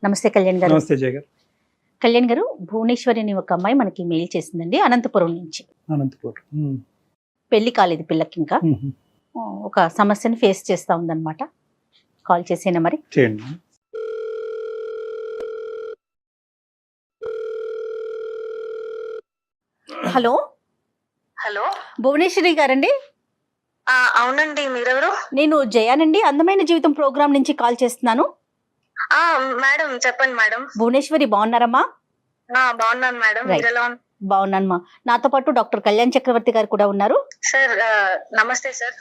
నమస్తే కళ్యాణ్ గారు. నమస్తే జయ గారు. కళ్యాణ్ గారు, భువనేశ్వరి అనే ఒక అమ్మాయి మనకి మెయిల్ చేసిందండి అనంతపురం నుంచి. అనంతపురం. పెళ్లి కాలేదు పిల్లకి ఇంకా. ఒక సమస్యని ఫేస్ చేస్తా ఉందన్నమాట. కాల్ చేసేనా మరి? చేయండి. హలో హలో, భువనేశ్వరి గారండి? అవునండి. మీరెవరు? నేను జయానండి, అందమైన జీవితం ప్రోగ్రామ్ నుంచి కాల్ చేస్తున్నాను. మేడం చెప్పండి మేడం. భువనేశ్వరి బాగున్నారమ్మా? బాగున్నాను మేడం. Right. మీరు ఎలా ఉన్నారు? బాగున్నానమ్మా. నాతో పాటు డాక్టర్ కళ్యాణ్ చక్రవర్తి గారు కూడా ఉన్నారు. సార్ నమస్తే సార్.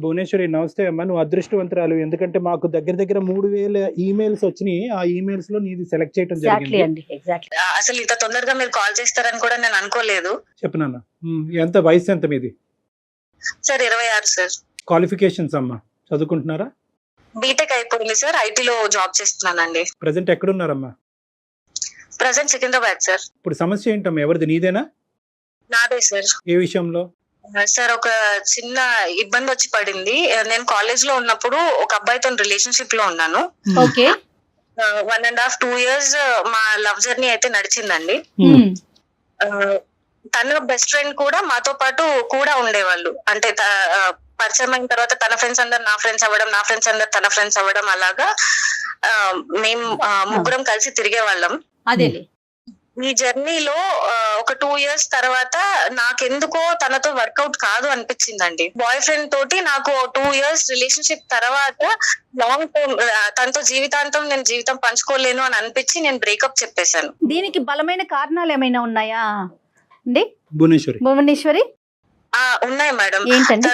భువనేశ్వరి నమస్తే అమ్మా. నువ్వు అదృష్టవంతురాలు, ఎందుకంటే మాకు దగ్గర దగ్గర 3000 ఈమెయిల్స్ వచ్చినాయి. ఆ ఈమెయిల్స్ లో నీది సెలెక్ట్ చేయడం ఎగ్జాక్ట్లీ జరిగింది. అండి, ఎగ్జాక్ట్లీ. అసలు ఇంత తొందరగా మీరు కాల్ చేస్తారని కూడా నేను అనుకోలేదు. చెప్పు నాన్న. ఎంత వయసు ఎంత మీది? Sir 26 sir. క్వాలిఫికేషన్స్ అమ్మా, చదువుకుంటున్నారా? బీటెక్ అయిపోయింది సార్. ఐటీలో జాబ్ చేస్తున్నానండి. ప్రజెంట్ ఎక్కడున్నారమ్మా? Present Secunderabad sir. ఇప్పుడు సమస్య ఏంటమ్మా? ఎవరిది, నీదేనా? నాదే సార్. ఏ విషయంలో? సార్ ఒక చిన్న ఇబ్బంది వచ్చి పడింది. నేను కాలేజ్ లో ఉన్నప్పుడు ఒక అబ్బాయితో రిలేషన్షిప్ లో ఉన్నాను. ఓకే. 1.5 2 years మా లవ్ జర్నీ అయితే నడిచిందండి. తన బెస్ట్ ఫ్రెండ్ కూడా మాతో పాటు కూడా ఉండేవాళ్ళు. అంటే పరిచయం అయిన తర్వాత తన ఫ్రెండ్స్ అందరు నా ఫ్రెండ్స్ అవ్వడం, నా ఫ్రెండ్స్ అందరు తన ఫ్రెండ్స్ అవ్వడం, అలాగా మేము ముగ్గురం కలిసి తిరిగే వాళ్ళం. అదే. ఈ జర్నీలో ఒక 2 years తర్వాత నాకెందుకో తనతో వర్కౌట్ కాదు అనిపించిందండి. బాయ్ ఫ్రెండ్ తోటి నాకు 2 years రిలేషన్షిప్ తర్వాత లాంగ్ టర్మ్ తనతో జీవితాంతం నేను జీవితం పంచుకోలేను అని అనిపించి నేను బ్రేకప్ చెప్పేశాను. దీనికి బలమైన కారణాలు ఏమైనా ఉన్నాయా అండి భువనేశ్వరి? ఉన్నాయి మేడం. ఏంటండి?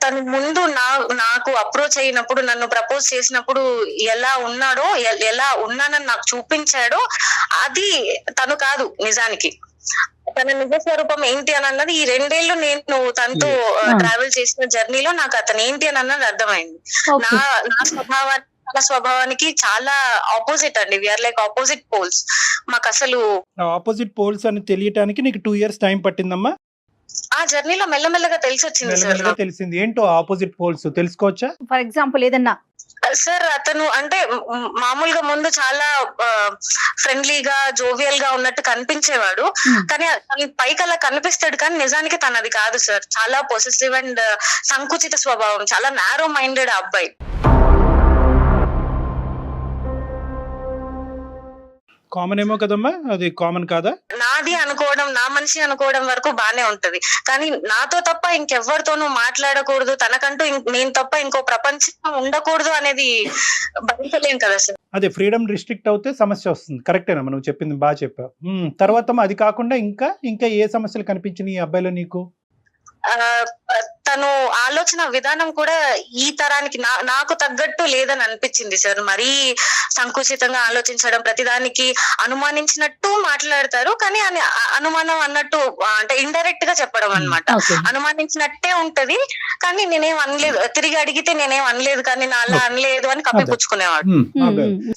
తను ముందు నాకు అప్రోచ్ అయినప్పుడు, నన్ను ప్రపోజ్ చేసినప్పుడు ఎలా ఉన్నాడో, ఎలా ఉన్నానని నాకు చూపించాడో అది తను కాదు నిజానికి. తన నిజ స్వరూపం ఏంటి అని అన్నది ఈ 2 ఏళ్ళు నేను తనతో ట్రావెల్ చేసిన జర్నీలో నాకు అతను ఏంటి అని అన్నది అర్థమైంది. నా స్వభావానికి చాలా ఆపోజిట్ అండి. We are like opposite poles. మాకు అసలు ఆపోజిట్ పోల్స్ అని తెలియటానికి నీకు 2 years టైం పట్టిందమ్మా? ఆ జర్నీలో మెల్లమెల్లగా తెలిసి వచ్చింది సార్. తెలిసింది ఏంటో ఆపోజిట్ పోల్స్ తెలుసుకోవచ్చా? ఫర్ ఎగ్జాంపుల్ ఏదన్నా? సార్ అతను అంటే మామూలుగా ముందు చాలా ఫ్రెండ్లీగా జోవియల్ గా ఉన్నట్టు కనిపించేవాడు. కానీ పైకి అలా కనిపిస్తాడు, కానీ నిజానికి తనది కాదు సార్. చాలా పొసెసివ్ అండ్ సంకుచిత స్వభావం, చాలా నారో మైండెడ్ అబ్బాయి. కామన్ ఏమో కదమ్మా, అది కామన్ కాదా? నాది అనుకోవడం, నా మనిషి అనుకోవడం వరకు బానే ఉంటది, కానీ నాతో తప్ప ఇంకెవ్వరితోనూ మాట్లాడకూడదు, తనకంటూ నేను తప్ప ఇంకో ప్రపంచం ఉండకూడదు అనేది భరించలేం కదా సార్. అదే ఫ్రీడమ్ రిస్ట్రిక్ట్ అవుతే సమస్య వస్తుంది. కరెక్టేనా నువ్వు చెప్పింది? బాగా చెప్పావు. తర్వాత అది కాకుండా ఇంకా ఏ సమస్యలు కనిపించినాయి ఈ అబ్బాయిలో నీకు? తను ఆలోచన విధానం కూడా ఈ తరానికి నాకు తగ్గట్టు లేదని అనిపించింది సార్. మరీ సంకుచితంగా ఆలోచించడం, ప్రతిదానికి అనుమానించినట్టు మాట్లాడతారు, కానీ అనుమానం అన్నట్టు అంటే ఇండైరెక్ట్ గా చెప్పడం అన్నమాట. అనుమానించినట్టే ఉంటది, కానీ నేనేం అనలేదు, తిరిగి అడిగితే నేనేం అనలేదు, కానీ నా అలా అనలేదు అని కప్పిపుచ్చుకునేవాడు.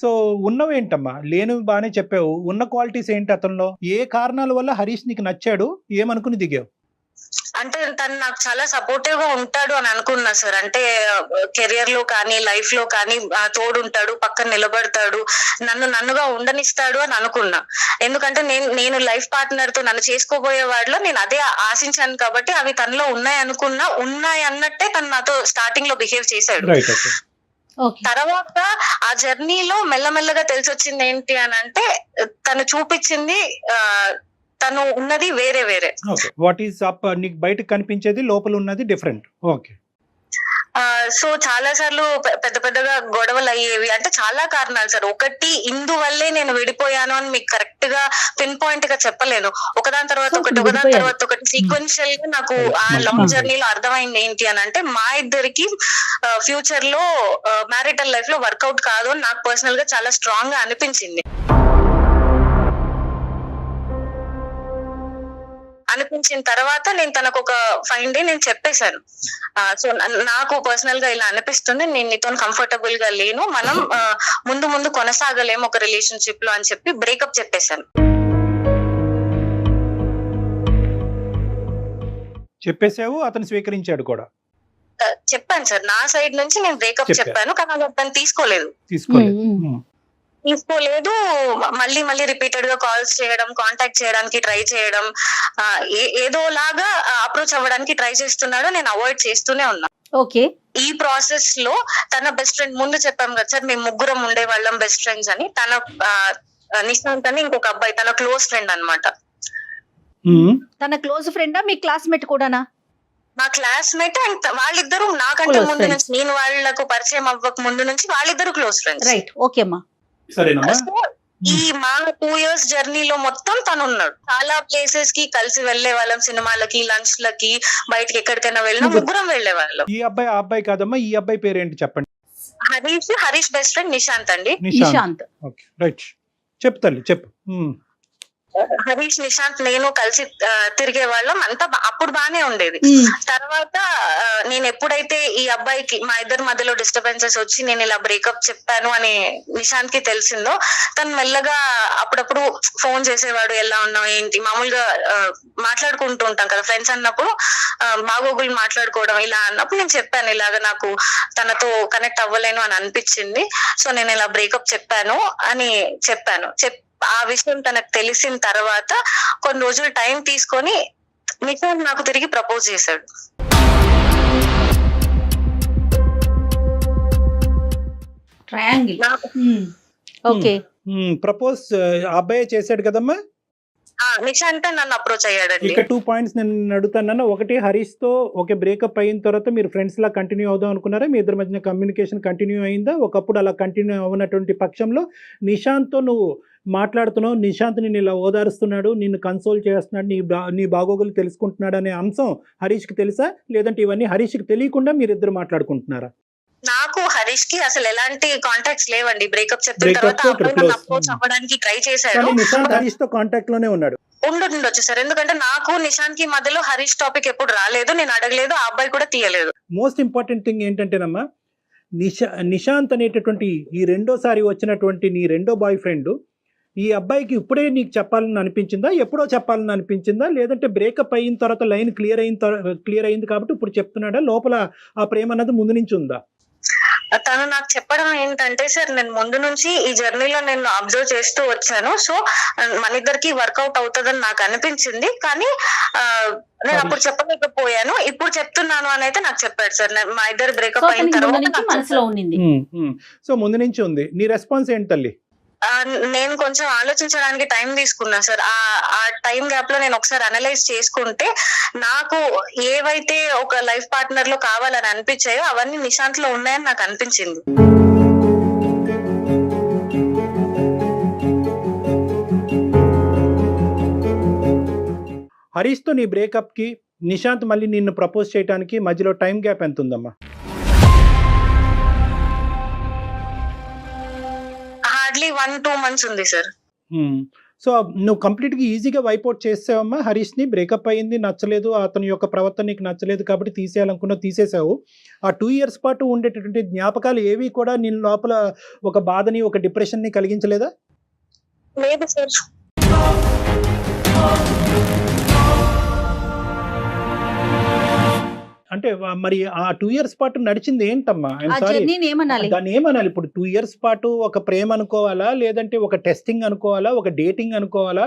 సో ఉన్నవేంటమ్మా? లేనివి బానే చెప్పావు, ఉన్న క్వాలిటీస్ ఏంటి అతనిలో? ఏ కారణాల వల్ల హరీష్ నీకు నచ్చాడు, ఏమనుకుని దిగావు? అంటే తను నాకు చాలా సపోర్టివ్ గా ఉంటాడు అని అనుకున్నా సార్. అంటే కెరియర్ లో కానీ లైఫ్ లో కానీ తోడుంటాడు, పక్కన నిలబడతాడు, నన్నుగా ఉండనిస్తాడు అని అనుకున్నా. ఎందుకంటే నేను లైఫ్ పార్ట్నర్ తో నన్ను చేసుకోబోయే వాడిలో నేను అదే ఆశించాను, కాబట్టి అవి తనలో ఉన్నాయి అన్నట్టే తను నాతో స్టార్టింగ్ లో బిహేవ్ చేశాడు. తర్వాత ఆ జర్నీలో మెల్లమెల్లగా తెలిసి వచ్చింది ఏంటి అని అంటే, తను చూపించింది తను ఉన్నది వేరే. What is up? నీకు బయట కనిపించేది, లోపల ఉన్నది డిఫరెంట్. ఓకే. సో చాలా సార్లు పెద్దగా గొడవలు అయ్యేవి. అంటే చాలా కారణాలు సార్. ఒకటి ఇందువల్లే నేను విడిపోయాను అని మీకు కరెక్ట్ గా పిన్ పాయింట్ గా చెప్పలేను. ఒకదాని తర్వాత ఒకటి సీక్వెన్షియల్ గా నాకు ఆ లాంగ్ జర్నీలో అర్థమైంది ఏంటి అని అంటే, మా ఇద్దరికి ఫ్యూచర్ లో మ్యారిటల్ లైఫ్ లో వర్కౌట్ కాదు అని నాకు పర్సనల్ గా చాలా స్ట్రాంగ్ గా అనిపించిన తర్వాత నేను తనకు ఒక 5 days నేను చెప్పేశాను. సో నాకు పర్సనల్ గా ఇలా అనిపిస్తుంది, నేను నీతో కంఫర్టబుల్ గా లేను, మనం ముందు కొనసాగలేము ఒక రిలేషన్షిప్ లో అని చెప్పి బ్రేకప్ చెప్పేశాను. చెప్పేసావు, అతను స్వీకరించాడు కూడా? చెప్పాను సార్, నా సైడ్ నుంచి నేను బ్రేకప్ చెప్పాను, కానీ అతను తీసుకోలేదు. తీసుకోలేదు. మళ్ళీ మళ్ళీ రిపీటెడ్ గా కాల్స్ చేయడం, కాంటాక్ట్ చేయడానికి ట్రై చేయడం, ఏదోలాగా అప్రోచ్ అవ్వడానికి ట్రై చేస్తున్నాడు. నేను అవాయిడ్ చేస్తూనే ఉన్నా. ఓకే. ఈ ప్రాసెస్ లో తన బెస్ట్ ఫ్రెండ్, ముందు చెప్పాం కదా సార్ మేము ముగ్గురం ఉండే వాళ్ళం బెస్ట్ ఫ్రెండ్స్ అని, తన నిశాంత్ అని ఇంకొక అబ్బాయి తన క్లోజ్ ఫ్రెండ్ అన్నమాట. తన క్లోజ్ ఫ్రెండా మీ క్లాస్మేట్ కూడానా? మా క్లాస్మేట్ అండ్ వాళ్ళిద్దరు నాకంటే Close ముందు friends. నుంచి, నేను వాళ్ళకు పరిచయం అవ్వక ముందు నుంచి వాళ్ళిద్దరు క్లోజ్ ఫ్రెండ్స్. రైట్. ఓకే అమ్మా. సరేనమ్మా. ఈ మా 2 years జర్నీలో మొత్తం తను ఉన్నాడు. చాలా ప్లేసెస్ కి కలిసి వెళ్లే వాళ్ళం, సినిమాలకి, లంచ్ లకి, బయటకి ఎక్కడికైనా వెళ్ళినా ముగ్గురం వెళ్లే వాళ్ళం. ఈ అబ్బాయి ఆ అబ్బాయి కాదమ్మా, ఈ అబ్బాయి పేరేంటి చెప్పండి. హరీష్ బెస్ట్ ఫ్రెండ్ నిశాంత్ అండి. నిశాంత్. ఓకే రైట్, చెప్పు తల్లి చెప్పు. హరీష్, నిశాంత్, నేను కలిసి తిరిగే వాళ్ళం. అంతా అప్పుడు బానే ఉండేది. తర్వాత నేను ఎప్పుడైతే ఈ అబ్బాయికి మా ఇద్దరి మధ్యలో డిస్టర్బెన్సెస్ వచ్చి నేను ఇలా బ్రేకప్ చెప్పాను అని నిశాంత్ కి తెలిసిందో, తను మెల్లగా అప్పుడప్పుడు ఫోన్ చేసేవాడు. ఎలా ఉన్నావు ఏంటి, మామూలుగా మాట్లాడుకుంటూ ఉంటాం కదా ఫ్రెండ్స్ అన్నప్పుడు, బాగోగులు మాట్లాడుకోవడం. ఇలా అన్నప్పుడు నేను చెప్పాను, ఇలాగ నాకు తనతో కనెక్ట్ అవ్వలేను అని అనిపించింది, సో నేను ఇలా బ్రేకప్ చెప్పాను అని చెప్పాను. ఆ విషయం తనకు తెలిసిన తర్వాత కొన్ని రోజులు టైం తీసుకొని నిశాంత్ నాకు తిరిగి ప్రపోజ్ చేశాడు. ట్రయాంగిల్. ఓకే. ప్రపోజ్ అబ్బాయి చేశాడు కదమ్మా. నిశాంత్ నన్ను అప్రోచ్ అయ్యాడండి. ఇక్కడ 2 points నేను అడుగుతాను. ఒకటి, హరీష్ తో ఓకే బ్రేకప్ అయిన తర్వాత మీరు ఫ్రెండ్స్ లా కంటిన్యూ అవుదాం అనుకున్నారా? మీ ఇద్దరి మధ్య కమ్యూనికేషన్ కంటిన్యూ అయిందా? ఒకప్పుడు అలా కంటిన్యూ అవ్వనటువంటి పక్షంలో నిశాంత్ తో నువ్వు మాట్లాడుతున్నావు, నిశాంత్ నిన్ను ఇలా ఓదారుస్తున్నాడు, నిన్ను కన్సోల్ చేస్తున్నాడు, నీ బాగోగులు తెలుసుకుంటున్నాడు అనే అంశం హరీష్కి తెలుసా? లేదంటే ఇవన్నీ హరీష్కి తెలియకుండా మీరిద్దరు మాట్లాడుకుంటున్నారా? నాకు హరీష్ కి అసలు ఎలాంటి కాంటాక్ట్స్ లేవండి. బ్రేకప్ చెప్పిన తర్వాత అప్రోచ్ అవ్వడానికి ట్రై చేశాడు. నిశాంత్ హరీష్ తో కాంటాక్ట్ లోనే ఉన్నాడు. ఉండొచ్చు సార్, ఎందుకంటే నాకు నిశాంత్ కి మధ్యలో హరీష్ టాపిక్ ఎప్పుడు రాలేదు, నేను అడగలేదు, ఆ అబ్బాయి కూడా తీయలేదు. మోస్ట్ ఇంపార్టెంట్ థింగ్ ఏంటంటేనమ్మా, నిశాంత్ అనేటటువంటి ఈ రెండోసారి వచ్చినటువంటి నీ రెండో బాయ్ ఫ్రెండ్ ఈ అబ్బాయికి ఇప్పుడే నీకు చెప్పాలని అనిపించిందా, ఎప్పుడో చెప్పాలని అనిపించిందా, లేదంటే బ్రేకప్ అయిన తర్వాత లైన్ క్లియర్ అయింది కాబట్టి ఇప్పుడు చెప్తున్నాడా, లోపల ఆ ప్రేమ అన్నది ముందు నుంచి ఉందా? తను నాకు చెప్పడం ఏంటంటే, సార్ నేను ముందు నుంచి ఈ జర్నీలో నేను అబ్జర్వ్ చేస్తూ వచ్చాను, సో మన ఇద్దరికి వర్కౌట్ అవుతుందని నాకు అనిపించింది, కానీ నేను అప్పుడు చెప్పలేకపోయాను, ఇప్పుడు చెప్తున్నాను అని అయితే నాకు చెప్పాడు సార్. మా ఇద్దరు బ్రేకప్ అయిన తర్వాత మనసులో ఉండింది. సో ముందు నుంచి ఉంది. నీ రెస్పాన్స్ ఏంటి తల్లి? నేను కొంచెం ఆలోచించడానికి టైం తీసుకున్నా సార్. ఆ టైం గ్యాప్ లో నేను ఒకసారి అనలైజ్ చేసుకుంటే నాకు ఏవైతే ఒక లైఫ్ పార్ట్నర్ లో కావాలని అనిపించాయో అవన్నీ నిశాంత్ లో ఉన్నాయని నాకు అనిపించింది. హరీష్ తో నీ బ్రేకప్ కి నిశాంత్ మళ్ళీ నిన్ను ప్రపోజ్ చేయడానికి మధ్యలో టైం గ్యాప్ ఎంత ఉందమ్మా? హార్డ్లీ 1-2 months ఉంది సార్. సో నువ్వు కంప్లీట్గా ఈజీగా వైపౌట్ చేసావమ్మా హరీష్ని. బ్రేకప్ అయ్యింది, నచ్చలేదు, అతని యొక్క ప్రవర్తన నీకు నచ్చలేదు కాబట్టి తీసేయాలనుకున్నా తీసేసావు. ఆ 2 years పాటు ఉండేటటువంటి జ్ఞాపకాలు ఏవి కూడా నీ లోపల ఒక బాధని, ఒక డిప్రెషన్ని కలిగించలేదా? లేదు సార్. అంటే మరి ఆ 2 years పాటు నడిచింది ఏంటమ్మా? ఏమనాలి దాన్ని ఏమనాలి? ఇప్పుడు 2 years పాటు ఒక ప్రేమ అనుకోవాలా, లేదంటే ఒక టెస్టింగ్ అనుకోవాలా, ఒక డేటింగ్ అనుకోవాలా,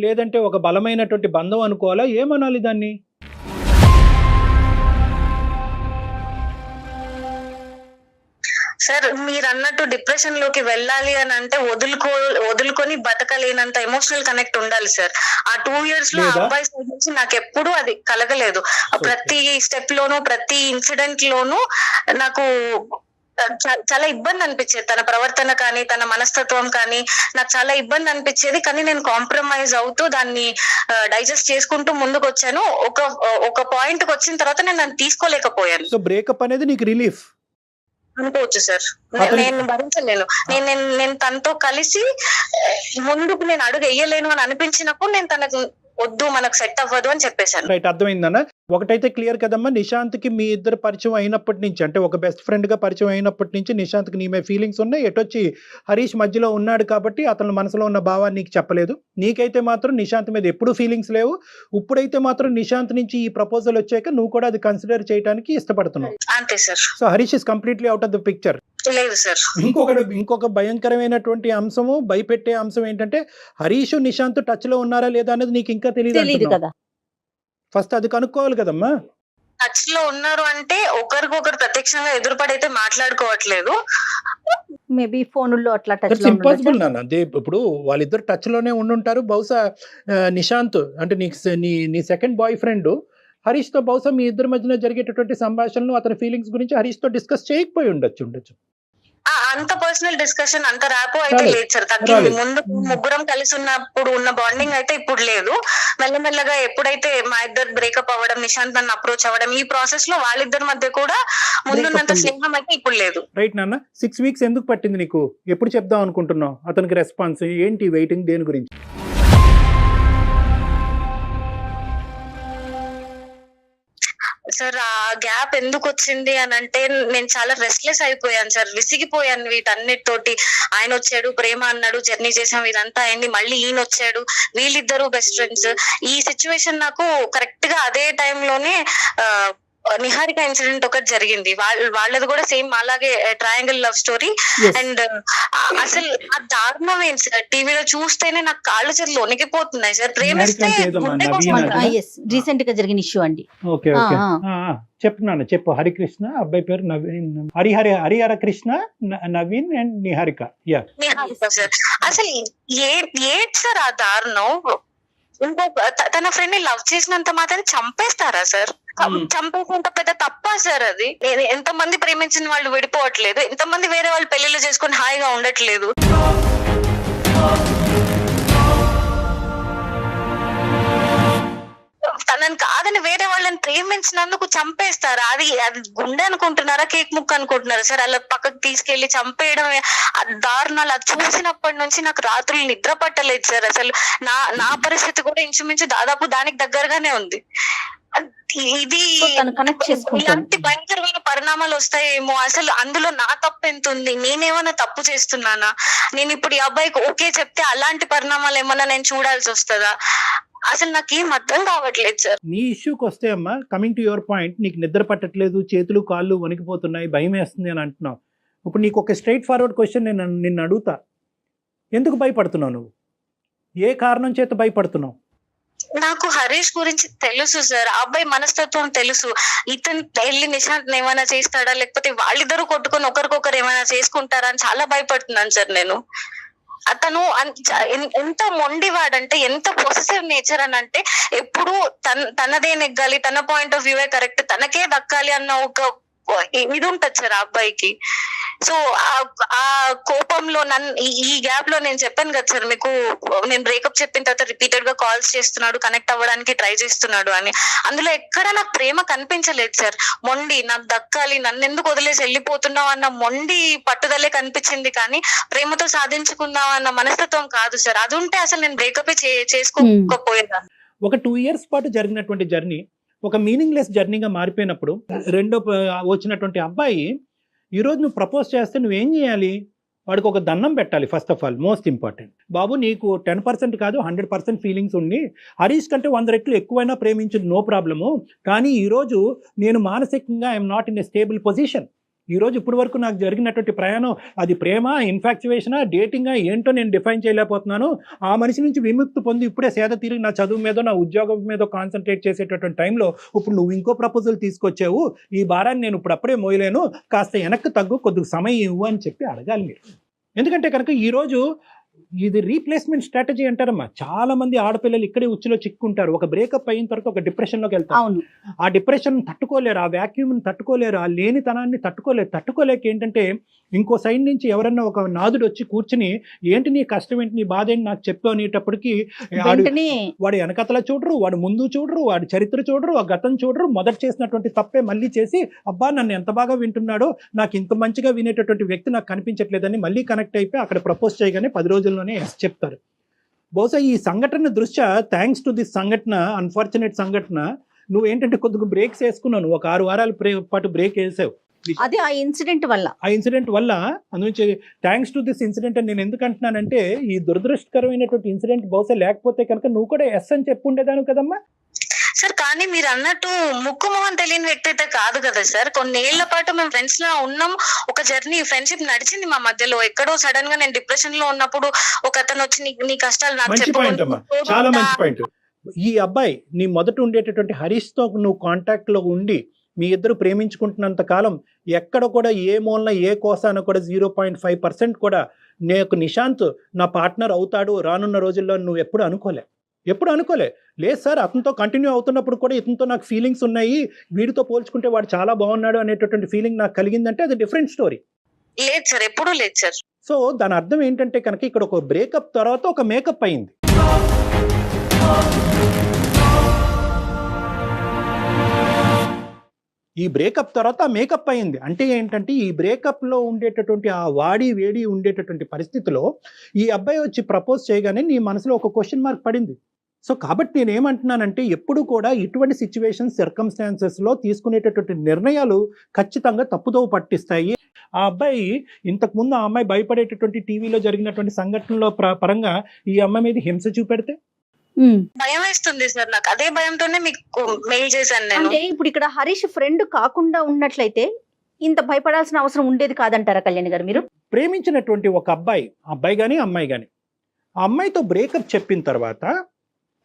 లేదంటే ఒక బలమైనటువంటి బంధం అనుకోవాలా, ఏమనాలి దాన్ని? సార్ మీరు అన్నట్టు డిప్రెషన్ లోకి వెళ్ళాలి అని అంటే వదులుకొని బతకలేనంత ఎమోషనల్ కనెక్ట్ ఉండాలి సార్. ఆ 2 years లో అబ్బాయి సైడ్ నుంచి నాకు ఎప్పుడు అది కలగలేదు. ప్రతి స్టెప్ లోను, ప్రతి ఇన్సిడెంట్ లోను నాకు చాలా ఇబ్బంది అనిపించేది. తన ప్రవర్తన కానీ, తన మనస్తత్వం కానీ నాకు చాలా ఇబ్బంది అనిపించేది. కానీ నేను కాంప్రమైజ్ అవుతూ దాన్ని డైజెస్ట్ చేసుకుంటూ ముందుకు వచ్చాను. ఒక పాయింట్ కి వచ్చిన తర్వాత నేను దాన్ని తీసుకోలేకపోయాను. సో బ్రేకప్ అనేది నీకు రిలీఫ్ అనుకోవచ్చు సార్. నేను భరించలేను. నేను తనతో కలిసి ముందుకు నేను అడుగు వేయలేను అని అనిపించినప్పుడు నేను తనకు వద్దు, మనకు సెట్ అవ్వదు అని చెప్పేశాను. రైట్, అర్థమైందన్నా. ఒకటైతే క్లియర్ కదమ్మా, నిశాంత్కి మీ ఇద్దరు పరిచయం అయినప్పటి నుంచి, అంటే ఒక బెస్ట్ ఫ్రెండ్గా పరిచయం అయినప్పటి నుంచి నిశాంత్కి నీ మీద ఫీలింగ్స్ ఉన్నాయి. ఎటొచ్చి హరీష్ మధ్యలో ఉన్నాడు కాబట్టి అతని మనసులో ఉన్న భావాన్ని నీకు చెప్పలేదు. నీకైతే మాత్రం నిశాంత్ మీద ఎప్పుడూ ఫీలింగ్స్ లేవు. ఇప్పుడైతే మాత్రం నిశాంత్ నుంచి ఈ ప్రపోజల్ వచ్చాక నువ్వు కూడా అది కన్సిడర్ చేయడానికి ఇష్టపడుతున్నావు. అంతే sir. So Harish is completely out of the picture. లేదు సార్. ఇంకొక భయంకరమైనటువంటి అంశము, భయపెట్టే అంశం ఏంటంటే హరీష్ నిశాంత్ టచ్ లో ఉన్నారా లేదా అనేది నీకు ఇంకా తెలియదు కదా. ఫస్ట్ అది కనుక్కోవాలి కదమ్మా. టచ్ లో ఉన్నారు అంటే ఒకరికొకరు ప్రత్యక్షంగా ఎదురుపడైతే మాట్లాడుకోవట్లేదు. మేబీ ఫోనుల్లో అట్లా టచ్ దట్స్ ఇంపాసిబుల్ నాన్న. అదే ఇప్పుడు వాళ్ళిద్దరు టచ్ లోనే ఉండుంటారు. బహుశా నిశాంత్ అంటే నీ సెకండ్ బాయ్ ఫ్రెండ్ హరీష్ తో బహుశా మీ ఇద్దరి మధ్యన జరిగేటటువంటి సంభాషణలు, అతని ఫీలింగ్స్ గురించి హరీష్ తో డిస్కస్ చేయకపోయి ఉండొచ్చు. అంత పర్సనల్ డిస్కషన్, అంత ర్యాపో అయితే లేదు సార్. తగ్గింది. ముందు ముగ్గురం కలిసి ఉన్నప్పుడు ఉన్న బాండింగ్ అయితే ఇప్పుడు లేదు. మెల్లమెల్లగా ఎప్పుడైతే మా ఇద్దరు బ్రేకప్ అవ్వడం, నిశాంత్ నన్ను అప్రోచ్ అవ్వడం, ఈ ప్రాసెస్ లో వాళ్ళిద్దరి మధ్య కూడా ముందున్నంత స్నేహం అయితే ఇప్పుడు లేదు. రైట్ నాన్న. 6 weeks ఎందుకు పట్టింది నీకు? ఎప్పుడు చెప్దాం అనుకుంటున్నావు? అతనికి రెస్పాన్స్ ఏంటి? వెయిటింగ్ దేని గురించి? సార్ ఆ గ్యాప్ ఎందుకు వచ్చింది అని అంటే నేను చాలా రెస్ట్లెస్ అయిపోయాను సార్. విసిగిపోయాను వీటన్నిటితోటి. ఆయన వచ్చాడు, ప్రేమ అన్నాడు, జర్నీ చేసాం, ఇదంతా అయింది. మళ్ళీ ఈయన వచ్చాడు, వీళ్ళిద్దరు బెస్ట్ ఫ్రెండ్స్. ఈ సిచ్యువేషన్ నాకు కరెక్ట్ గా అదే టైంలోనే నిహారిక ఇన్సిడెంట్ ఒకటి జరిగింది. వాళ్ళది కూడా సేమ్ అలాగే ట్రయాంగిల్ లవ్ స్టోరీ. అండ్ అసలు ఆ దారుణం ఏంటి సార్, టీవీలో చూస్తేనే నాకు కాళ్ళు చేతులు వణికిపోతున్నాయి సార్. ప్రేమిస్తే రీసెంట్ గా జరిగిన ఇష్యూ అండి. చెప్తున్నాను, చెప్పు. హరికృష్ణ, అబ్బాయి పేరు నవీన్, హరిహర కృష్ణ, నవీన్ అండ్ నిహారిక. నిహారిక సార్. అసలు ఏంటి సార్ ఆ దారుణం? తన ఫ్రెండ్ ని లవ్ చేసినంత మాత్రం చంపేస్తారా సార్? చంపేసినంత పెద్ద తప్ప సార్ అది. ఎంత మంది ప్రేమించిన వాళ్ళు విడిపోవట్లేదు, ఎంతమంది వేరే వాళ్ళు పెళ్లిళ్ళు చేసుకుని హాయిగా ఉండట్లేదు. తనని కాదని వేరే వాళ్ళని ప్రేమించినందుకు చంపేస్తారా? అది గుండె అనుకుంటున్నారా, కేక్ ముక్క అనుకుంటున్నారా సార్? అలా పక్కకు తీసుకెళ్లి చంపేయడం, దారుణాలు అది చూసినప్పటి నుంచి నాకు రాత్రులు నిద్ర పట్టలేదు సార్. అసలు నా పరిస్థితి కూడా ఇంచుమించు దాదాపు దానికి దగ్గరగానే ఉంది. ఇది ఇలాంటి భయంకరమైన పరిణామాలు వస్తాయేమో. అసలు అందులో నా తప్పు ఎంత ఉంది? నేనేమన్నా తప్పు చేస్తున్నానా? నేను ఇప్పుడు ఈ అబ్బాయికి ఓకే చెప్తే అలాంటి పరిణామాలు ఏమన్నా నేను చూడాల్సి వస్తుందా? అసలు నాకేం అర్థం కావట్లేదు సార్. నీ ఇష్యూకి వస్తే అమ్మా, కమింగ్ టు యువర్ పాయింట్, నీకు నిద్ర పట్టట్లేదు, చేతులు కాళ్ళు వణికిపోతున్నాయి, భయం వేస్తుంది అని అంటున్నావు. ఇప్పుడు నీకు ఒక స్ట్రైట్ ఫార్వర్డ్ క్వశ్చన్ నిన్ను అడుగుతా. ఎందుకు భయపడుతున్నావు నువ్వు? ఏ కారణం చేత భయపడుతున్నావు? నాకు హరీష్ గురించి తెలుసు సార్, ఆ అబ్బాయి మనస్తత్వం తెలుసు. ఇతను వెళ్ళి నిశాంత్ ఏమైనా చేస్తాడా, లేకపోతే వాళ్ళిద్దరు కొట్టుకొని ఒకరికొకరు ఏమైనా చేసుకుంటారా అని చాలా భయపడుతున్నాను సార్ నేను. అతను ఎంత మొండివాడంటే, ఎంత పొసెసివ్ నేచర్ అని అంటే, ఎప్పుడు తనదే నెగ్గాలి, తన పాయింట్ ఆఫ్ వ్యూ కరెక్ట్, తనకే దక్కాలి అన్న ఒక ఇది ఉంటది సార్ ఆ అబ్బాయికి. సో ఆ కోపంలో ఈ గ్యాప్ లో నేను చెప్పాను కదా సార్ మీకు, నేను బ్రేకప్ చెప్పిన తర్వాత రిపీటెడ్ గా కాల్స్ చేస్తున్నాడు, కనెక్ట్ అవ్వడానికి ట్రై చేస్తున్నాడు అని. అందులో ఎక్కడ నాకు ప్రేమ కనిపించలేదు సార్. మొండి, నాకు దక్కాలి, నన్ను ఎందుకు వదిలేసి వెళ్ళిపోతున్నావు అన్న మొండి పట్టుదలే కనిపించింది, కానీ ప్రేమతో సాధించుకుందాం అన్న మనస్తత్వం కాదు సార్. అది ఉంటే అసలు నేను బ్రేకప్ చేసుకోకపోయేదాన్ని. ఒక 2 years పాటు జరిగినటువంటి జర్నీ ఒక మీనింగ్లెస్ జర్నీగా మారిపోయినప్పుడు, రెండో వచ్చినటువంటి అబ్బాయి ఈరోజు నువ్వు ప్రపోజ్ చేస్తే నువ్వేం చేయాలి? వాడికి ఒక దండం పెట్టాలి. First of all, most important. బాబు, నీకు 10% కాదు 100% ఫీలింగ్స్ ఉండి హరీష్ కంటే 100 రెట్లు ఎక్కువైనా ప్రేమించదు, నో ప్రాబ్లము. కానీ ఈరోజు నేను మానసికంగా I'm not in a stable position. ఈరోజు ఇప్పటి వరకు నాకు జరిగినటువంటి ప్రయాణం, అది ప్రేమ, ఇన్ఫాక్చువేషనా, డేటింగా ఏంటో నేను డిఫైన్ చేయలేకపోతున్నాను. ఆ మనిషి నుంచి విముక్తి పొంది ఇప్పుడే సేద తీరి నా చదువు మీద, నా ఉద్యోగం మీద కాన్సన్ట్రేట్ చేసేటటువంటి టైంలో ఇప్పుడు నువ్వు ఇంకో ప్రపోజల్ తీసుకొచ్చావు. ఈ భారాన్ని నేను ఇప్పుడు అప్పుడే మోయలేను, కాస్త వెనక్కి తగ్గు, కొద్దిగా సమయం ఇవ్వు అని చెప్పి అడగాలి మీరు. ఎందుకంటే కనుక ఈరోజు ఇది రీప్లేస్మెంట్ స్ట్రాటజీ అంటారమ్మా. చాలా మంది ఆడపిల్లలు ఇక్కడే ఉచ్చులో చిక్కుంటారు. ఒక బ్రేకప్ అయిన తర్వాత ఒక డిప్రెషన్లోకి వెళ్తారు. ఆ డిప్రెషన్ తట్టుకోలేరు, ఆ వ్యాక్యూమ్ని తట్టుకోలేరు, ఆ లేనితనాన్ని తట్టుకోలేక ఏంటంటే ఇంకో సైడ్ నుంచి ఎవరన్నా ఒక నాదుడు వచ్చి కూర్చుని ఏంటి నీ కష్టం ఏంటి, నీ బాధ ఏంటి నాకు చెప్పు అనేటప్పటికి వాడు వెనకతల చూడరు, వాడు ముందు చూడరు, వాడి చరిత్ర చూడరు, ఆ గతం చూడరు, మొదట చేసినటువంటి తప్పే మళ్ళీ చేసి అబ్బా నన్ను ఎంత బాగా వింటున్నాడో, నాకు ఇంత మంచిగా వినేటటువంటి వ్యక్తి నాకు కనిపించట్లేదని మళ్ళీ కనెక్ట్ అయిపోయి అక్కడ ప్రపోజ్ చేయగానే 10 రోజుల్లోనే ఎస్ చెప్తారు. బహుశా ఈ సంఘటన దృష్ట్యా, థ్యాంక్స్ టు దిస్ సంఘటన, అన్ఫార్చునేట్ సంఘటన, నువ్వేంటంటే కొద్దిగా బ్రేక్స్ వేసుకున్నావు, నువ్వు ఒక 6 వారాల పాటు బ్రేక్ వేసావు. అది ఆ ఇన్సిడెంట్ వల్ల. ఆ ఇన్సిడెంట్ వల్ల అందునుంచి థ్యాంక్స్ టు దిస్ ఇన్సిడెంట్ అని నేను ఎందుకు అంటున్నానంటే, ఈ దురదృష్టకరమైనటువంటి ఇన్సిడెంట్ బహుశా లేకపోతే కనుక నువ్వు కూడా ఎస్ అని చెప్పి ఉండేదాను కదమ్మా. సార్ కానీ మీరు అన్నట్టు ముక్కు మొహం తెలియని వ్యక్తి అయితే కాదు కదా సార్. కొన్ని ఏళ్ల పాటు మేము ఫ్రెండ్స్ లా ఉన్నాం, ఒక జర్నీ ఫ్రెండ్షిప్ నడిచింది మా మధ్యలో. ఎక్కడో సడన్ గా నేను డిప్రెషన్ లో ఉన్నప్పుడు ఒక అతను వచ్చి నీ కష్టాలు నాకు మంచి పాయింట్ అమ్మా, చాలా మంచి పాయింట్. ఈ అబ్బాయి నీ మొదట ఉండేటటువంటి హరీష్ తో నువ్వు కాంటాక్ట్ లో ఉండి మీ ఇద్దరు ప్రేమించుకుంటున్నంత కాలం ఎక్కడ కూడా ఏ మూలన ఏ కోసాన కూడా 0.5% కూడా నేను నిశాంత్ నా పార్ట్నర్ అవుతాడు రానున్న రోజుల్లో నువ్వు ఎప్పుడు అనుకోలే? లేదు సార్, అతనితో కంటిన్యూ అవుతున్నప్పుడు కూడా ఇతనితో నాకు ఫీలింగ్స్ ఉన్నాయి, వీడితో పోల్చుకుంటే వాడు చాలా బాగున్నాడు అనేటటువంటి ఫీలింగ్ నాకు కలిగిందంటే అది డిఫరెంట్ స్టోరీ. లేదు సార్, ఎప్పుడూ లేదు సార్. సో దాని అర్థం ఏంటంటే కనుక ఇక్కడ ఒక బ్రేకప్ తర్వాత ఒక మేకప్ అయింది. ఈ బ్రేకప్ తర్వాత మేకప్ అయింది అంటే ఏంటంటే, ఈ బ్రేకప్లో ఉండేటటువంటి ఆ వాడి వేడి ఉండేటటువంటి పరిస్థితిలో ఈ అబ్బాయి వచ్చి ప్రపోజ్ చేయగానే నీ మనసులో ఒక క్వశ్చన్ మార్క్ పడింది. సో కాబట్టి నేనేమంటున్నానంటే, ఎప్పుడు కూడా ఇటువంటి సిచ్యువేషన్స్ సర్కమ్స్టాన్సెస్లో తీసుకునేటటువంటి నిర్ణయాలు ఖచ్చితంగా తప్పుదోవ పట్టిస్తాయి. ఆ అబ్బాయి ఇంతకుముందు ఆ అమ్మాయి భయపడేటటువంటి టీవీలో జరిగినటువంటి సంఘటనలో పరంగా ఈ అమ్మాయి మీద హింస చూపెడితే భయం వేస్తుంది సార్ నాకు. అదే భయంతోనే మీకు మెయిల్ చేశాను నేను. అంటే ఇప్పుడు ఇక్కడ హరీష్ ఫ్రెండ్ కాకుండా ఉన్నట్లయితే ఇంత భయపడాల్సిన అవసరం ఉండేది కాదంటారా కళ్యాణి గారు మీరు? ప్రేమించినటువంటి ఒక అబ్బాయి కానీ అమ్మాయి కానీ ఆ అమ్మాయితో బ్రేకప్ చెప్పిన తర్వాత,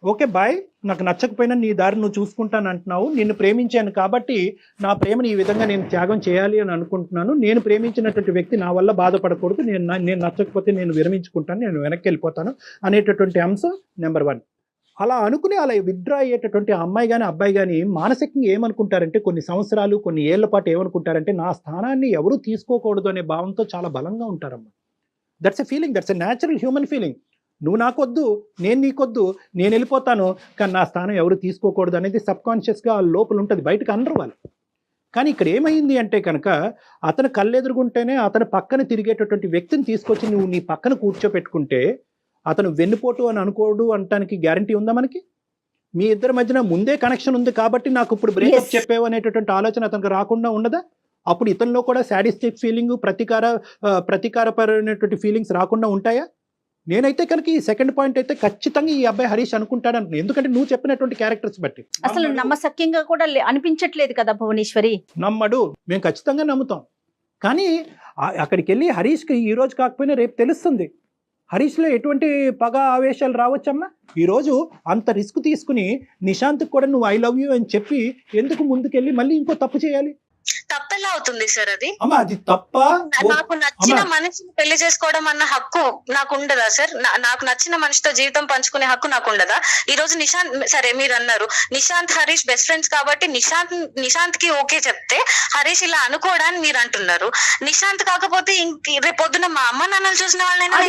ఓకే బాయ్, నాకు నచ్చకపోయినా నీ దారి నువ్వు చూసుకుంటాను అంటున్నావు, నిన్ను ప్రేమించాను కాబట్టి నా ప్రేమను ఈ విధంగా నేను త్యాగం చేయాలి అని అనుకుంటున్నాను, నేను ప్రేమించినటువంటి వ్యక్తి నా వల్ల బాధపడకూడదు, నేను నచ్చకపోతే నేను విరమించుకుంటాను, నేను వెనక్కి వెళ్ళిపోతాను అనేటటువంటి అంశం నెంబర్ 1. అలా అనుకుని అలా విత్డ్రా అయ్యేటటువంటి అమ్మాయి కానీ అబ్బాయి కానీ మానసికంగా ఏమనుకుంటారంటే, కొన్ని సంవత్సరాలు కొన్ని ఏళ్ల పాటు ఏమనుకుంటారంటే, నా స్థానాన్ని ఎవరూ తీసుకోకూడదు అనే భావంతో చాలా బలంగా ఉంటారమ్మా. That's a feeling, that's a natural human feeling. నువ్వు నాకొద్దు, నేను నీకొద్దు, నేను వెళ్ళిపోతాను, కానీ నా స్థానం ఎవరు తీసుకోకూడదు అనేది సబ్కాన్షియస్గా లోపల ఉంటుంది, బయటకు అనరు వాళ్ళు. కానీ ఇక్కడ ఏమైంది అంటే కనుక, అతను కళ్ళెదురుగుంటేనే అతను పక్కన తిరిగేటటువంటి వ్యక్తిని తీసుకొచ్చి నువ్వు నీ పక్కన కూర్చోపెట్టుకుంటే అతను వెన్నుపోటు అని అనుకోడు అనటానికి గ్యారంటీ ఉందా మనకి? మీ ఇద్దరి మధ్యన ముందే కనెక్షన్ ఉంది కాబట్టి నాకు ఇప్పుడు బ్రేకప్ చెప్పేవు అనేటటువంటి ఆలోచన అతనికి రాకుండా ఉండదా? అప్పుడు ఇతనిలో కూడా సాడిస్టిక్ ఫీలింగ్, ప్రతీకారపరమైనటువంటి ఫీలింగ్స్ రాకుండా ఉంటాయా? నేనైతే కనుక ఈ సెకండ్ పాయింట్ అయితే ఖచ్చితంగా ఈ అబ్బాయి హరీష్ అనుకుంటాడు అంటున్నాను. ఎందుకంటే నువ్వు చెప్పినటువంటి క్యారెక్టర్స్ బట్టి అసలు నమ్మసక్యంగా కూడా అనిపించట్లేదు కదా భువనేశ్వరి. నమ్మడు, మేము ఖచ్చితంగా నమ్ముతాం. కానీ అక్కడికి వెళ్ళి హరీష్కి ఈ రోజు కాకపోయినా రేపు తెలుస్తుంది హరీష్లో ఎటువంటి పగ ఆవేశాలు రావచ్చమ్మా. ఈరోజు అంత రిస్క్ తీసుకుని నిశాంత్కి కూడా నువ్వు ఐ లవ్ యూ అని చెప్పి ఎందుకు ముందుకెళ్ళి మళ్ళీ ఇంకో తప్పు చేయాలి? తప్పెలా అవుతుంది సార్ అది? అమ్మా అది తప్ప? నాకు నచ్చిన మనిషిని పెళ్లి చేసుకోవడం అన్న హక్కు నాకు ఉండదా సార్? నాకు నచ్చిన మనిషితో జీవితం పంచుకునే హక్కు నాకు ఉండదా? ఈ రోజు నిశాంత్, సరే మీరు అన్నారు నిశాంత్ హరీష్ బెస్ట్ ఫ్రెండ్స్ కాబట్టి నిశాంత్ కి ఓకే చెప్తే హరీష్ ఇలా అనుకోవడానికి మీరు అంటున్నారు. నిశాంత్ కాకపోతే రేపు పొద్దున మా అమ్మ నాన్నలు చూసిన వాళ్ళైనా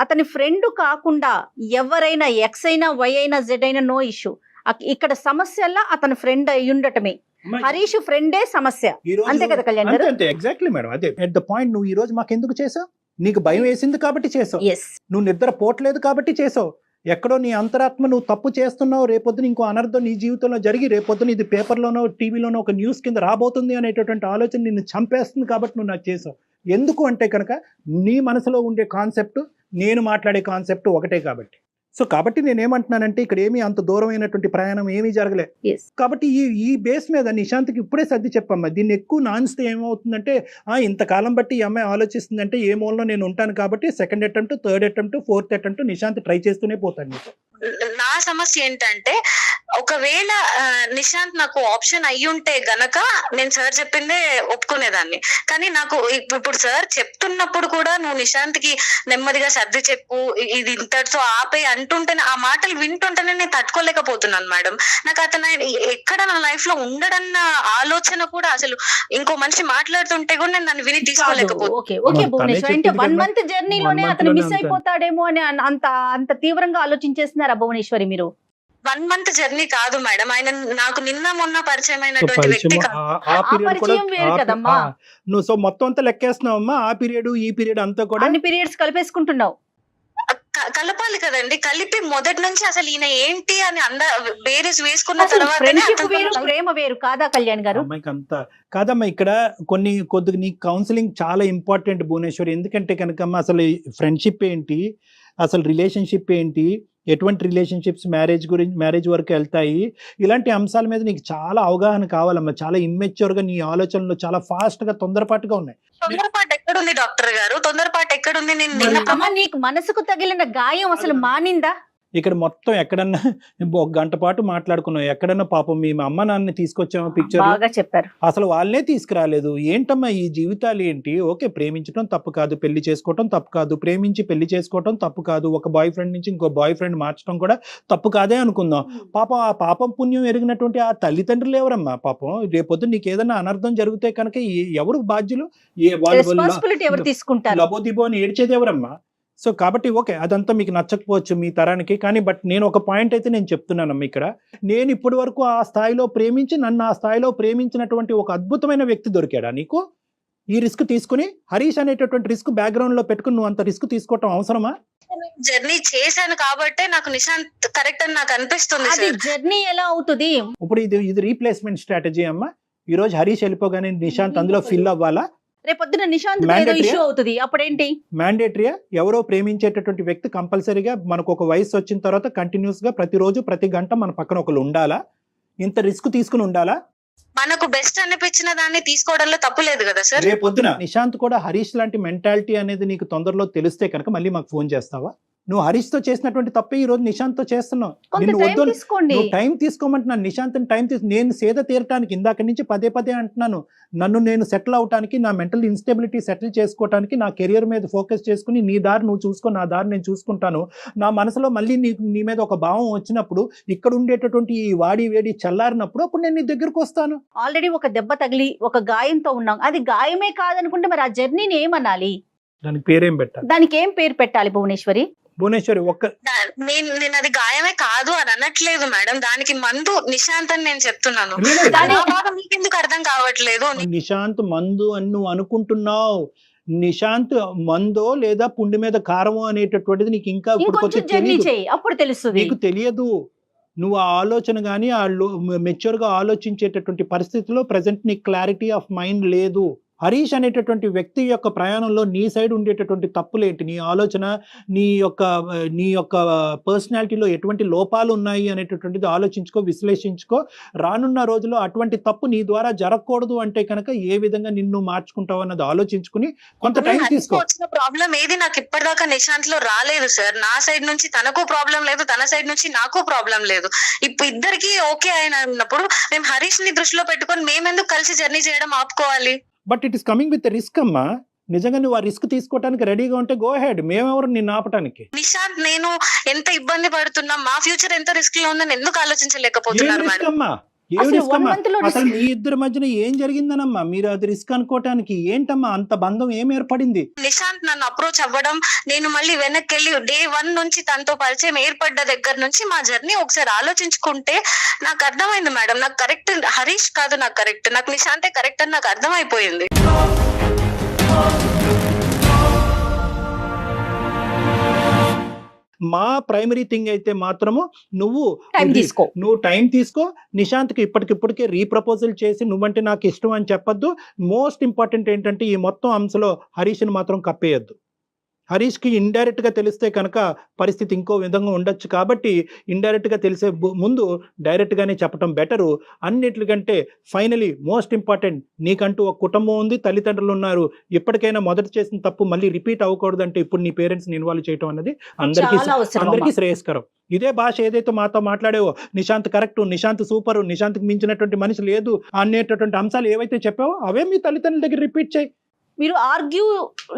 అతని ఫ్రెండ్ కాకుండా ఎవరైనా ఎక్స్ అయినా వై అయినా జెడ్ అయినా నో ఇష్యూ. ఇక్కడ సమస్యల్లో అతని ఫ్రెండ్ అయి ఉండటమే, హరీష్ ఫ్రెండే సమస్య. అంతే కదా కళ్యాణ్ గారు? అంతే, ఎగ్జాక్ట్లీ మేడం. అదే ఎట్ ద పాయింట్. నువ్వు ఈ రోజు మాకు ఎందుకు చేసావు? నీకు భయం వేసింది కాబట్టి చేసావు, నువ్వు నిద్ర పోవట్లేదు కాబట్టి చేసావు, ఎక్కడో నీ అంతరాత్మ నువ్వు తప్పు చేస్తున్నావు, రేపొద్దున ఇంకో అనర్థం నీ జీవితంలో జరిగి రేపొద్దున ఇది పేపర్లోనో టీవీలోనో ఒక న్యూస్ కింద రాబోతుంది అనేటటువంటి ఆలోచన నిన్ను చంపేస్తుంది కాబట్టి నువ్వు నాకు చేసావు. ఎందుకు అంటే కనుక నీ మనసులో ఉండే కాన్సెప్ట్, నేను మాట్లాడే కాన్సెప్ట్ ఒకటే కాబట్టి. సో కాబట్టి నేనేమంటున్నానంటే, ఇక్కడ ఏమీ అంత దూరమైనటువంటి ప్రయాణం ఏమీ జరగలే కాబట్టి ఈ బేస్ మీద నిశాంత్కి ఇప్పుడే సర్ది చెప్పమ్మా. దీన్ని ఎక్కువ నాన్స్తే ఏమవుతుందంటే, ఇంతకాలం బట్టి ఈ అమ్మాయి ఆలోచిస్తుందంటే ఏ మూలలో నేను ఉంటాను కాబట్టి second attempt, third attempt, fourth attempt Nishant try చేస్తూనే పోతాను. నా సమస్య ఏంటంటే, ఒకవేళ నిశాంత్ నాకు ఆప్షన్ అయ్యుంటే గనక నేను సార్ చెప్పిందే ఒప్పుకునేదాన్ని. కానీ నాకు ఇప్పుడు సార్ చెప్తున్నప్పుడు కూడా నువ్వు నిశాంత్ కి నెమ్మదిగా సర్ది చెప్పు, ఇది ఇంతటితో ఆపే అంటుంటేనే, ఆ మాటలు వింటుంటేనే నేను తట్టుకోలేకపోతున్నాను మేడం. నాకు అతను ఎక్కడ నా లైఫ్ లో ఉండడన్న ఆలోచన కూడా, అసలు ఇంకో మనిషి మాట్లాడుతుంటే కూడా నేను దాన్ని విని తీసుకోలేకపోతున్నాను. 1 month జర్నీలోనే అతను మిస్ అయిపోతాడేమో అని అంత తీవ్రంగా ఆలోచించేస్తున్నారా భువనేశ్వరి మీరు? 1 month జర్నీ కాదు మేడం, ఆయన నాకు నిన్న మొన్న పరిచయం అయినటువంటి వ్యక్తి కదమ్మా. నువ్వు సో మొత్తం అంతా లెక్కేస్తున్నావమ్మా, ఆ పీరియడ్ ఈ పీరియడ్ అంతా కూడా అన్ని పీరియడ్స్ కలిపేసుకుంటున్నావు. కలపాలి కదండి, కలిపి మొదటి నుంచి అసలు ఈయన ఏంటి అని బేరీస్ వేసుకున్న అసలు తర్వాత ఫ్రెండ్షిప్ వేరు ప్రేమ వేరు కాదా కళ్యాణ్ గారు? అమ్మాయికి అంత కాదమ్మా. ఇక్కడ కొద్దిగా నీ కౌన్సిలింగ్ చాలా ఇంపార్టెంట్ భువనేశ్వరి. ఎందుకంటే కనుకమ్మా అసలు ఫ్రెండ్షిప్ ఏంటి, అసలు రిలేషన్షిప్ ఏంటి, ఎటువంటి రిలేషన్షిప్స్ మ్యారేజ్ వరకు వెళ్తాయి, ఇలాంటి అంశాల మీద నీకు చాలా అవగాహన కావాలమ్మా. చాలా ఇమ్మెచ్యూర్గా నీ ఆలోచనలు చాలా ఫాస్ట్గా తొందరపాటుగా ఉన్నాయి. తొందరపాటు ఎక్కడుంది డాక్టర్ గారు, తొందరపాటు ఎక్కడుంది? నేను అమ్మ, నీకు మనసుకు తగిలిన గాయం అసలు మానిందా? ఇక్కడ మొత్తం ఎక్కడన్నా 1 గంట పాటు మాట్లాడుకున్నాం. ఎక్కడన్నా పాపం మీ అమ్మ నాన్నని తీసుకొచ్చామో పిక్చర్, బాగా చెప్పారు. అసలు వాళ్ళనే తీసుకురాలేదు. ఏంటమ్మా ఈ జీవితాలు ఏంటి? ఓకే, ప్రేమించడం తప్పు కాదు, పెళ్లి చేసుకోవటం తప్పు కాదు, ప్రేమించి పెళ్లి చేసుకోవటం తప్పు కాదు, ఒక బాయ్ ఫ్రెండ్ నుంచి ఇంకో బాయ్ ఫ్రెండ్ మార్చడం కూడా తప్పు కాదే అనుకుందాం. పాపం ఆ పాపం పుణ్యం ఎరిగినటువంటి ఆ తల్లిదండ్రులు ఎవరమ్మా? పాపం రేపొద్దు నీకు ఏదైనా అనర్థం జరిగితే కనుక ఎవరు బాధ్యులు? రెస్పాన్సిబిలిటీ ఎవరు తీసుకుంటారు? లబోదిబో అని ఏడ్చేది ఎవరమ్మా? సో కాబట్టి ఓకే, అదంతా మీకు నచ్చకపోవచ్చు మీ తరానికి, కానీ బట్ నేను ఒక పాయింట్ అయితే నేను చెప్తున్నానమ్మా. ఇక్కడ నేను ఇప్పటి వరకు ఆ స్థాయిలో ప్రేమించి నన్ను ఆ స్థాయిలో ప్రేమించినటువంటి ఒక అద్భుతమైన వ్యక్తి దొరికాడా నీకు? ఈ రిస్క్ తీసుకుని హరీష్ అనేటటువంటి రిస్క్ బ్యాక్గ్రౌండ్ లో పెట్టుకుని నువ్వు అంత రిస్క్ తీసుకోవటం అవసరమా? జర్నీ చేశాను కాబట్టే నాకు నిశాంత్ కరెక్ట్ అని నాకు అనిపిస్తుంది. అది జర్నీ ఎలా అవుతుంది? ఇప్పుడు ఇది రీప్లేస్మెంట్ స్ట్రాటజీ అమ్మా. ఈ రోజు హరీష్ వెళ్ళిపోగానే నిశాంత్ అందులో ఫిల్ అవ్వాలా? రేపొద్దున నిశాంత్ ఏదో ఇష్యూ అవుతుంది, అప్పుడేంటి? మ్యాండేటరీయా? ఎవరో ప్రేమించేటటువంటి వ్యక్తి కంపల్సరీగా మనకు ఒక వయసు వచ్చిన తర్వాత కంటిన్యూస్ గా ప్రతిరోజు ప్రతి గంట మన పక్కన ఒకరు ఉండాలా? ఇంత రిస్క్ తీసుకుని ఉండాలా? మనకు బెస్ట్ అనిపించిన దాన్ని తీసుకోవడంలో తప్పు లేదు కదా సార్. రేపొద్దున నిశాంత్ కూడా హరీష్ లాంటి మెంటాలిటీ అనేది నీకు తొందరలో తెలిస్తే కనుక మళ్ళీ మాకు ఫోన్ చేస్తావా? నువ్వు హరీష్ తో చేసినటువంటి తప్పే ఈ రోజు నిశాంత్ తో చేస్తున్నావు. నిన్ను వద్దు, నువ్వు టైం తీసుకోమంటున్నాను. నిశాంత్ టైం నేను సేద తీరటానికి ఇందాక నుంచి పదే అంటున్నాను. నన్ను నేను సెటిల్ అవటానికి, నా మెంటల్ ఇన్స్టెబిలిటీ సెటిల్ చేసుకోవటానికి, నా కెరియర్ మీద ఫోకస్ చేసుకుని నీ దారి నువ్వు చూసుకో, నా దారి నేను చూసుకుంటాను. నా మనసులో మళ్ళీ నీ మీద ఒక భావం వచ్చినప్పుడు, ఇక్కడ ఉండేటటువంటి ఈ వాడి వేడి చల్లారినప్పుడు అప్పుడు నేను నీ దగ్గరకు వస్తాను. ఆల్రెడీ ఒక దెబ్బ తగిలి ఒక గాయంతో ఉన్నాం. అది గాయమే కాదనుకుంటే మరి ఆ జర్నీని ఏమనాలి? దానికి పేరేం పెట్టాలి? దానికి ఏం పేరు పెట్టాలి భువనేశ్వరి? నేను అది గాయమే కాదు అని అనట్లేదు మేడం, దానికి మందు నిశాంత్ అని నేను చెప్తున్నాను. మీకెందుకు అర్థం కావట్లేదు? నిశాంత్ మందు అని నువ్వు అనుకుంటున్నావు. నిశాంత్ మందో లేదా పుండి మీద కారమో అనేటటువంటిది నీకు ఇంకా అప్పుడు తెలుస్తుంది. నీకు తెలియదు. నువ్వు ఆ ఆలోచన కానీ ఆ మెచ్యూర్ గా ఆలోచించేటటువంటి పరిస్థితిలో ప్రజెంట్ నీకు క్లారిటీ ఆఫ్ మైండ్ లేదు. హరీష్ అనేటటువంటి వ్యక్తి యొక్క ప్రయాణంలో నీ సైడ్ ఉండేటటువంటి తప్పులేంటి, నీ ఆలోచన, నీ యొక్క పర్సనాలిటీలో ఎటువంటి లోపాలు ఉన్నాయి అనేటటువంటిది ఆలోచించుకో, విశ్లేషించుకో. రానున్న రోజుల్లో అటువంటి తప్పు నీ ద్వారా జరగకూడదు అంటే కనుక ఏ విధంగా నిన్ను మార్చుకుంటావు అన్నది ఆలోచించుకుని కొంత టైం తీసుకో. వచ్చిన ప్రాబ్లం ఏది నాకు ఇప్పటిదాకా నిశాంత్ లో రాలేదు సార్. నా సైడ్ నుంచి తనకు ప్రాబ్లం లేదు, తన సైడ్ నుంచి నాకు ప్రాబ్లం లేదు. ఇప్పుడు ఇద్దరికి ఓకే అయినప్పుడు మేము హరీష్ ని దృష్టిలో పెట్టుకొని మేమెందుకు కలిసి జర్నీ చేయడం ఆపుకోవాలి? But it is coming with risk అమ్మా. నిజంగా నువ్వు ఆ రిస్క్ తీసుకోవడానికి రెడీగా ఉంటే గో హెడ్. మేమెవరు నిన్ను ఆపడానికి? నిశాంత్ నేను ఎంత ఇబ్బంది పడుతున్నా, మా ఫ్యూచర్ ఎంత రిస్క్ లో ఉందని ఎందుకు ఆలోచించలేకపోతున్నారు మేడం? అసలు మీ ఇద్దరి మధ్యన ఏం జరిగిందనమ్మా? మీరు అది రిస్క్ అనుకోవటానికి ఏంటమ్మా అంత బంధం ఏం ఏర్పడింది? నిశాంత్ నన్ను అప్రోచ్ అవ్వడం, నేను మళ్ళీ వెనక్కి వెళ్ళి డే 1 నుంచి తనతో పరిచయం ఏర్పడ్డ దగ్గర నుంచి మా జర్నీ ఒకసారి ఆలోచించుకుంటే నాకు అర్థమైంది మేడం. నాకు కరెక్ట్ హరీష్ కాదు, నాకు కరెక్ట్, నాకు నిశాంతే కరెక్ట్ అని నాకు అర్థమైపోయింది. మా ప్రైమరీ థింగ్ అయితే మాత్రము నువ్వు టైం తీసుకో. నిశాంత్కి ఇప్పటికిప్పటికే రీప్రపోజల్ చేసి నువ్వంటే నాకు ఇష్టం అని చెప్పొద్దు. మోస్ట్ ఇంపార్టెంట్ ఏంటంటే ఈ మొత్తం అంశంలో హరీష్ని మాత్రం కప్పేయద్దు. హరీష్కి ఇండైరెక్ట్గా తెలిస్తే కనుక పరిస్థితి ఇంకో విధంగా ఉండొచ్చు. కాబట్టి ఇండైరెక్ట్గా తెలిసే ముందు డైరెక్ట్గానే చెప్పడం బెటరు. అన్నిటికంటే ఫైనలీ మోస్ట్ ఇంపార్టెంట్, నీకంటూ ఒక కుటుంబం ఉంది, తల్లిదండ్రులు ఉన్నారు. ఇప్పటికైనా మొదట చేసిన తప్పు మళ్ళీ రిపీట్ అవ్వకూడదు అంటే ఇప్పుడు నీ పేరెంట్స్ని ఇన్వాల్వ్ చేయడం అనేది అందరికీ శ్రేయస్కరం. ఇదే భాష ఏదైతే మాతో మాట్లాడేవో, నిశాంత్ కరెక్ట్, నిశాంత్ సూపరు, నిశాంత్కి మించినటువంటి మనిషి లేదు అనేటటువంటి అంశాలు ఏవైతే చెప్పావో అవే మీ తల్లిదండ్రుల దగ్గర రిపీట్ చేయి. మీరు ఆర్గ్యూ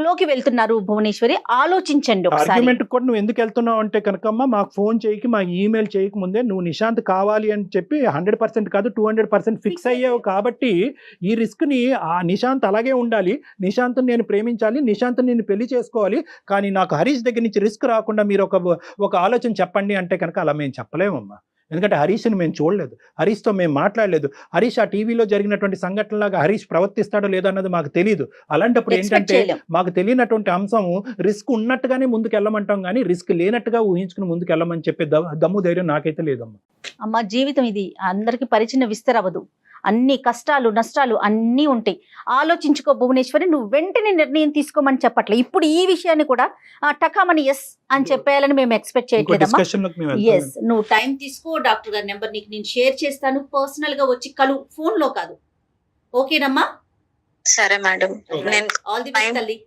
లోకి వెళ్తున్నారు భువనేశ్వరి, ఆలోచించండి. ఆర్గ్యుమెంట్ కూడా నువ్వు ఎందుకు వెళ్తున్నావు అంటే కనుకమ్మ, మాకు ఫోన్ చేయకి, మాకు ఈమెయిల్ చేయక ముందే నువ్వు నిశాంత్ కావాలి అని చెప్పి 100% కాదు 200% ఫిక్స్ అయ్యావు. కాబట్టి ఈ రిస్క్ ని ఆ నిశాంత్ అలాగే ఉండాలి, నిశాంత్ నేను ప్రేమించాలి, నిశాంత్ నేను పెళ్లి చేసుకోవాలి, కానీ నాకు హరీష్ దగ్గర నుంచి రిస్క్ రాకుండా మీరు ఒక ఆలోచన చెప్పండి అంటే కనుక అలా మేము చెప్పలేమమ్మా. ఎందుకంటే హరీష్ని మేము చూడలేదు, హరీష్తో మేము మాట్లాడలేదు, హరీష్ ఆ టీవీలో జరిగినటువంటి సంఘటనలాగా హరీష్ ప్రవర్తిస్తాడో లేదో అన్నది మాకు తెలియదు. అలాంటప్పుడు Expect ఏంటంటే చేయలేం. మాకు తెలియనటువంటి అంశం రిస్క్ ఉన్నట్టుగానే ముందుకు వెళ్ళమంటాం కానీ రిస్క్ లేనట్టుగా ఊహించుకుని ముందుకు వెళ్ళమని చెప్పే దమ్ము ధైర్యం నాకైతే లేదమ్మా. అమ్మ జీవితం ఇది అందరికి పరిచిన విస్తరవదు, అన్ని కష్టాలు నష్టాలు అన్నీ ఉంటాయి. ఆలోచించుకో భువనేశ్వరి, నువ్వు వెంటనే నిర్ణయం తీసుకోమని చెప్పట్లే. ఇప్పుడు ఈ విషయాన్ని కూడా టకామని ఎస్ అని చెప్పేయాలని మేము ఎక్స్పెక్ట్ చేయట్లేదమ్మా. డిస్కషన్లోకి మేము ఎస్, నువ్వు టైం తీసుకో, డాక్టర్ గారి నెంబర్ నీకు నేను షేర్ చేస్తాను, పర్సనల్ గా వచ్చి కలు, ఫోన్ లో కాదు. ఓకేనమ్మా? సరే మేడం, నేను ఆల్ ది బెస్ట్ తల్లి.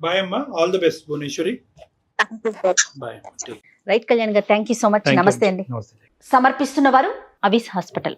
బాయ్ అమ్మా, all the best Bhuvaneshwari. Bye. Right Kalyan garu, thank you so much. నమస్తే అండి. నమస్తే. సమర్పిస్తున్న వారు అవిస్ హాస్పిటల్.